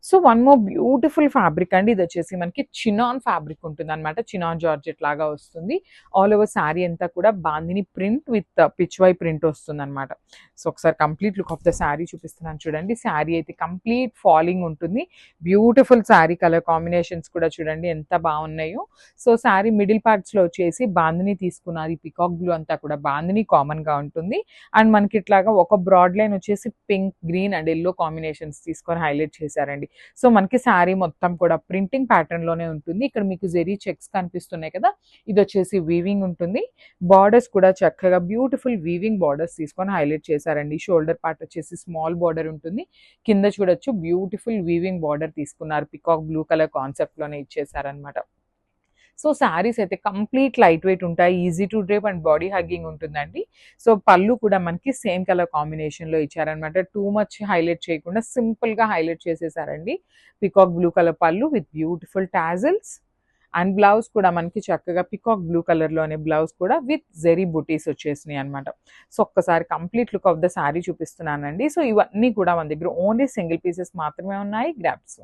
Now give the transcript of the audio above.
So one more beautiful fabric అండి. ఇది వచ్చేసి మనకి చినాన్ ఫ్యాబ్రిక్ ఉంటుంది అనమాట. చినాన్ జార్జెట్ లాగా వస్తుంది. ఆల్ ఓవర్ శారీ అంతా కూడా bandhani print with Pichwai print వస్తుంది అనమాట. సో ఒకసారి complete look of the sari చూపిస్తున్నాను చూడండి. శారీ అయితే కంప్లీట్ ఫాలింగ్ ఉంటుంది. బ్యూటిఫుల్ శారీ కలర్ కాంబినేషన్స్ కూడా చూడండి ఎంత బాగున్నాయో. సో శారీ మిడిల్ పార్ట్స్లో వచ్చేసి బాందిని తీసుకున్నది. పికాక్ బ్లూ అంతా కూడా బాందిని కామన్గా ఉంటుంది. అండ్ మనకి ఇట్లాగా ఒక బ్రాడ్ లైన్ వచ్చేసి pink, green and yellow combinations తీసుకొని హైలైట్ చేశారండి. సో మనకి శారీ మొత్తం కూడా ప్రింటింగ్ ప్యాటర్న్ లోనే ఉంటుంది. ఇక్కడ మీకు జెరీ చెక్స్ కనిపిస్తున్నాయి కదా, ఇది వచ్చేసి వీవింగ్ ఉంటుంది. బార్డర్స్ కూడా చక్కగా బ్యూటిఫుల్ వీవింగ్ బార్డర్స్ తీసుకొని హైలైట్ చేశారండి. షోల్డర్ పార్ట్ వచ్చేసి స్మాల్ బార్డర్ ఉంటుంది. కింద చూడొచ్చు బ్యూటిఫుల్ వీవింగ్ బార్డర్ తీసుకున్నారు. పికాక్ బ్లూ కలర్ కాన్సెప్ట్ లోనే ఇచ్చేసారనమాట. సో శారీస్ అయితే కంప్లీట్ లైట్ వెయిట్ ఉంటాయి. Easy to drape and body hugging ఉంటుందండి. సో పళ్ళు కూడా మనకి సేమ్ కలర్ కాంబినేషన్లో ఇచ్చారనమాట. టూ మచ్ హైలైట్ చేయకుండా సింపుల్గా హైలైట్ చేసేసారండి. పికాక్ బ్లూ కలర్ పళ్ళు with beautiful tassels. And blouse కూడా మనకి చక్కగా పికాక్ బ్లూ కలర్లోనే బ్లౌజ్ కూడా విత్ జెరీ బుటీస్ వచ్చేసినాయి అనమాట. సో ఒక్కసారి complete look of the sari చూపిస్తున్నానండి. సో ఇవన్నీ కూడా మన దగ్గర ఓన్లీ సింగిల్ పీసెస్ మాత్రమే ఉన్నాయి. గ్రాప్స్.